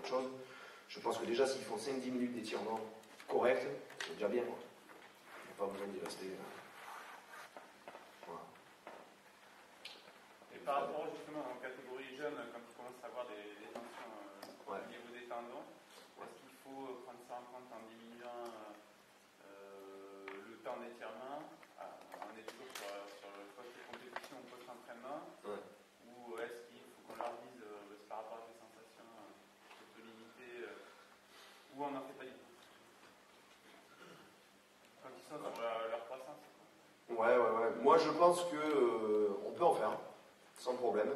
autre chose. Je pense que déjà, s'ils font 5-10 minutes d'étirement correct, c'est déjà bien. Il n'y a pas besoin d'y rester. Voilà. Et par rapport justement en catégorie jeune, quand tu commences à avoir des tensions au niveau des tendons, est-ce qu'il faut prendre ça en compte en diminuant le temps d'étirement? On est toujours sur le post-compétition ou post-entraînement, ou est-ce qu'il faut qu'on leur dise par rapport à tes sensations, de te limiter, ou on n'en fait pas du tout quand ils sont sur leur croissance? Ouais. Moi, je pense qu'on peut en faire, sans problème,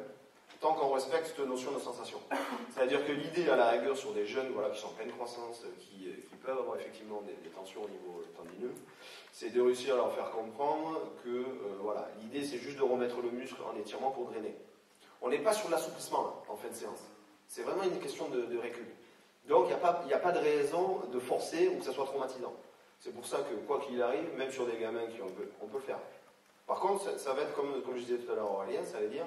tant qu'on respecte cette notion de sensation. C'est-à-dire que l'idée, à la rigueur, sur des jeunes qui sont en pleine croissance, qui peuvent avoir effectivement des tensions au niveau tendineux, c'est de réussir à leur faire comprendre que l'idée, c'est juste de remettre le muscle en étirement pour drainer. On n'est pas sur l'assouplissement là, en fin de séance. C'est vraiment une question de récup. Donc, il n'y a pas de raison de forcer ou que ça soit traumatisant. C'est pour ça que, quoi qu'il arrive, même sur des gamins on peut le faire. Par contre, ça va être comme je disais tout à l'heure, Aurélien, ça veut dire,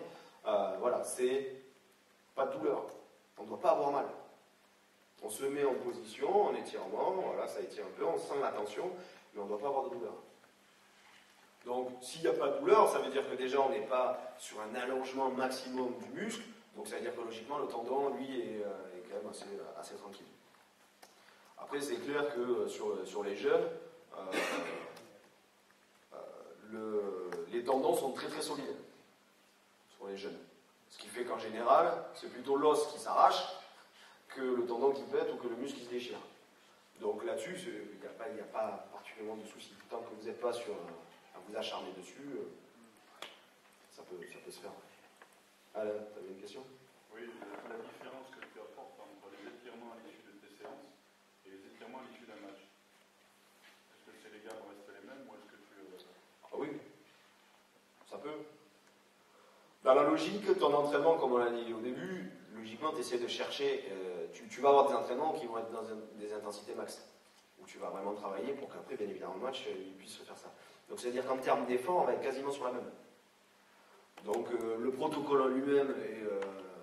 c'est pas de douleur. On ne doit pas avoir mal. On se met en position, en étirement, ça étire un peu, on sent la tension, mais on ne doit pas avoir de douleur. Donc, s'il n'y a pas de douleur, ça veut dire que déjà, on n'est pas sur un allongement maximum du muscle, donc ça veut dire que logiquement, le tendon, lui, est quand même assez tranquille. Après, c'est clair que sur les jeunes, les tendons sont très très solides sur les jeunes. Ce qui fait qu'en général, c'est plutôt l'os qui s'arrache que le tendon qui pète ou que le muscle qui se déchire. Donc là-dessus, il n'y a pas particulièrement de souci. Tant que vous n'êtes pas à vous acharner dessus, ça peut se faire. Alain, tu avais une question? Oui, la différence que tu apportes entre les étirements à l'issue de tes séances et les étirements à l'issue d'un match. Est-ce que ces gammes restent les mêmes ou est-ce que tu... Ah oui, ça peut. Dans la logique, ton entraînement, comme on l'a dit au début, logiquement, tu essaies de chercher, tu vas avoir des entraînements qui vont être dans des intensités max, où tu vas vraiment travailler pour qu'après, bien évidemment, le match, il puisse faire ça. Donc, c'est-à-dire qu'en termes d'effort, on va être quasiment sur la même. Donc, le protocole en lui-même et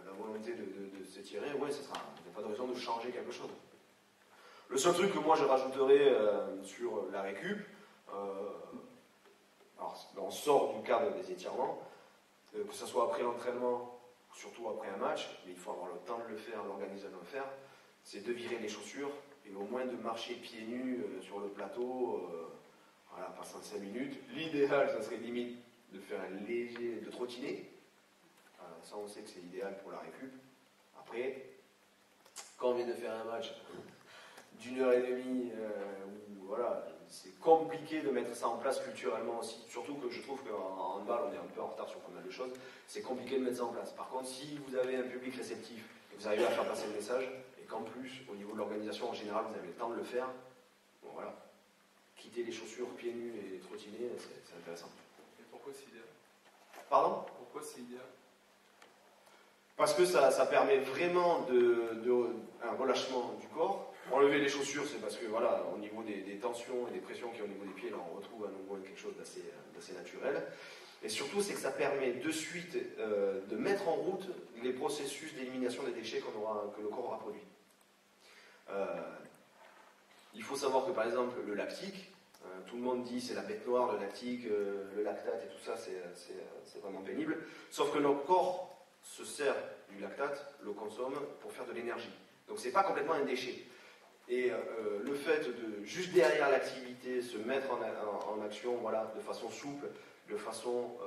la volonté de s'étirer, il n'y a pas de raison de changer quelque chose. Le seul truc que moi, je rajouterais sur la récup, alors, on sort du cadre des étirements, que ce soit après l'entraînement, surtout après un match, mais il faut avoir le temps de le faire, l'organisation de le faire, c'est de virer les chaussures et au moins de marcher pieds nus sur le plateau, passant 5 minutes. L'idéal, ça serait limite de faire un léger, de trottiner. Ça, on sait que c'est l'idéal pour la récup. Après, quand on vient de faire un match d'1h30, c'est compliqué de mettre ça en place culturellement aussi. Surtout que je trouve qu'en handball, on est un peu en retard sur pas mal de choses. C'est compliqué de mettre ça en place. Par contre, si vous avez un public réceptif et vous arrivez à faire passer le message, et qu'en plus, au niveau de l'organisation en général, vous avez le temps de le faire, quitter les chaussures pieds nus et trottiner, c'est intéressant. Et pourquoi c'est idéal? Pardon? Pourquoi c'est idéal? Parce que ça permet vraiment un relâchement du corps. Enlever les chaussures, c'est parce que au niveau des tensions et des pressions qu'il y a au niveau des pieds, là, on retrouve à nouveau quelque chose d'assez naturel. Et surtout, c'est que ça permet de suite de mettre en route les processus d'élimination des déchets que le corps aura produits. Il faut savoir que par exemple le lactique, tout le monde dit c'est la bête noire, le lactique, le lactate et tout ça, c'est vraiment pénible. Sauf que notre corps se sert du lactate, le consomme pour faire de l'énergie. Donc c'est pas complètement un déchet. Et le fait de, juste derrière l'activité, se mettre en action de façon souple, de façon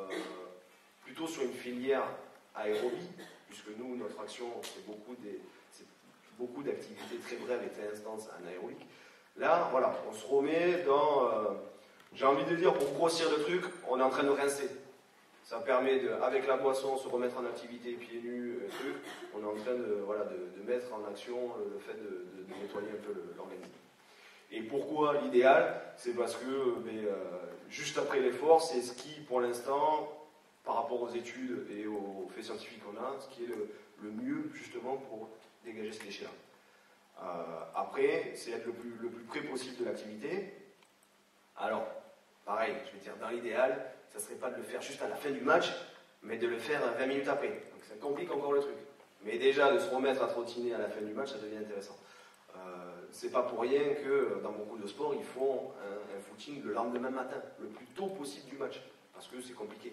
plutôt sur une filière aérobie, puisque nous, notre action, c'est beaucoup d'activités très brèves et très intenses anaérobiques. Là, on se remet dans, j'ai envie de dire, pour grossir le truc, on est en train de rincer. Ça permet, avec la boisson, se remettre en activité pieds nus, on est en train de mettre en action le fait de nettoyer un peu l'organisme. Et pourquoi l'idéal? C'est parce que juste après l'effort, c'est ce qui, pour l'instant, par rapport aux études et aux faits scientifiques qu'on a, ce qui est le mieux justement pour dégager ces déchets-là. Après, c'est être le plus près possible de l'activité. Alors, pareil, je vais dire, dans l'idéal, ça ne serait pas de le faire juste à la fin du match, mais de le faire 20 minutes après. Donc ça complique encore le truc. Mais déjà, de se remettre à trottiner à la fin du match, ça devient intéressant. C'est pas pour rien que dans beaucoup de sports, ils font un footing le lendemain matin, le plus tôt possible du match, parce que c'est compliqué.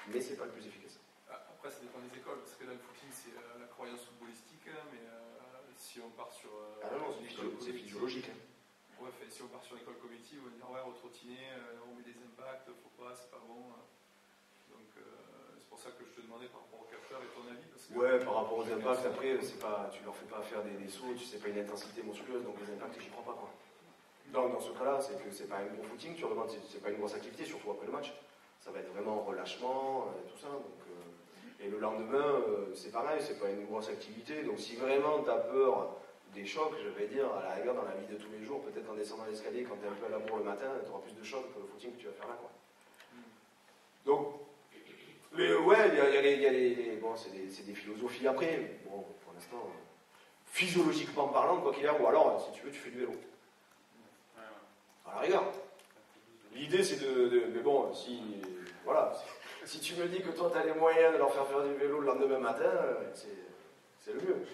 Mais c'est pas le plus efficace. Après, ça dépend des écoles, parce que là, le footing, c'est la croyance footballistique, mais si on part sur. Ah non, c'est physiologique. Hein. Ouais, si on part sur l'école cognitive, on va dire, ouais, retrottiner, on met des impacts, faut pas, c'est pas bon. Donc, c'est pour ça que je te demandais par rapport au capteur et ton avis. Parce que, ouais, par rapport aux impacts, après, tu leur fais pas faire des sauts, c'est pas une intensité monstrueuse, donc les impacts, j'y crois pas, quoi. Donc, dans ce cas-là, c'est que c'est pas un gros footing, tu redemandes, c'est pas une grosse activité, surtout après le match. Ça va être vraiment relâchement, tout ça. Donc, et le lendemain, c'est pareil, c'est pas une grosse activité. Donc, si vraiment tu as peur des chocs, je vais dire, à la rigueur, dans la vie de tous les jours, peut-être en descendant l'escalier, quand tu es un peu à la bourre le matin, tu auras plus de chocs que le footing que tu vas faire là, quoi. Donc, ouais, il y a les bon, c'est des philosophies après. Bon, pour l'instant, physiologiquement parlant, quoi qu'il y ait, ou alors, si tu veux, tu fais du vélo. À la rigueur. L'idée, c'est mais bon, voilà, si tu me dis que toi, tu as les moyens de leur faire du vélo le lendemain matin, c'est le mieux.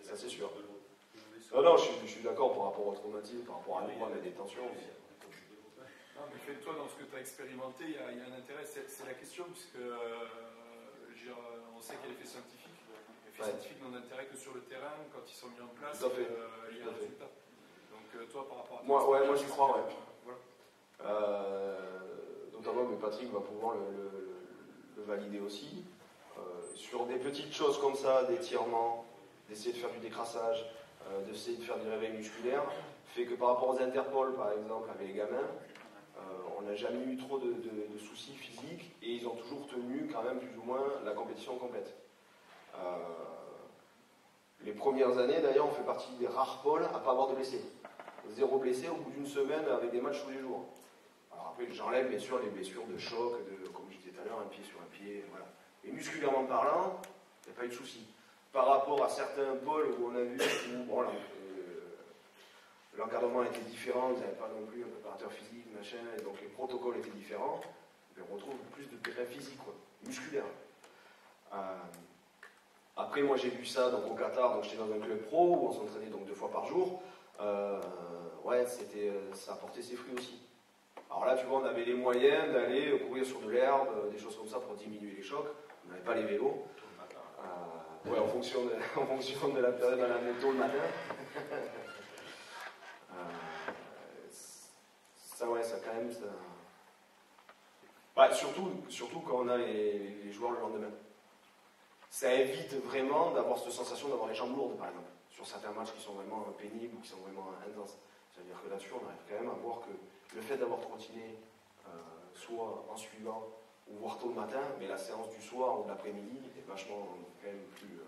Ça, c'est sûr. Non, je suis d'accord par rapport au traumatisme, par rapport à nous, à la détention. Non, mais fais-toi, dans ce que tu as expérimenté, il y a un intérêt, c'est la question, puisque on sait qu'il y a l'effet scientifique. L'effet scientifique n'ont d'intérêt que sur le terrain, quand ils sont mis en place, il y a un résultat. Donc, toi, par rapport à moi j'y crois, ouais. Voilà. Notamment, mais Patrick va pouvoir le valider aussi. Sur des petites choses comme ça, d'étirement, d'essayer de faire du décrassage, d'essayer de faire du réveil musculaire, fait que par rapport aux interpôles, par exemple, avec les gamins, on n'a jamais eu trop de soucis physiques et ils ont toujours tenu quand même plus ou moins la compétition complète. Les premières années, d'ailleurs, on fait partie des rares pôles à ne pas avoir de blessés. 0 blessé au bout d'une semaine avec des matchs tous les jours. Alors après, j'enlève bien sûr les blessures de choc, comme je disais tout à l'heure, un pied sur un pied, voilà. Mais musculairement parlant, il n'y a pas eu de souci. Par rapport à certains pôles où on a vu où bon, l'encadrement était différent, vous n'avez pas non plus un préparateur physique, machin, et donc les protocoles étaient différents, mais on retrouve plus de terrain physique, quoi, musculaire. Après, moi j'ai vu ça donc, au Qatar, donc j'étais dans un club pro où on s'entraînait donc 2 fois par jour. Ouais, ça apportait ses fruits aussi. Alors là, tu vois, on avait les moyens d'aller courir sur de l'herbe, des choses comme ça pour diminuer les chocs. On n'avait pas les vélos. Ouais, en fonction de la période à la moto le matin. Ça, ouais, ça quand même. Ça... Bah, surtout quand on a les joueurs le lendemain. Ça évite vraiment d'avoir cette sensation d'avoir les jambes lourdes, par exemple, sur certains matchs qui sont vraiment pénibles ou qui sont vraiment intenses. C'est-à-dire que là-dessus, on arrive quand même à voir que le fait d'avoir trottiné, soit en suivant ou voire tôt le matin, mais la séance du soir ou de l'après-midi est vachement quand même plus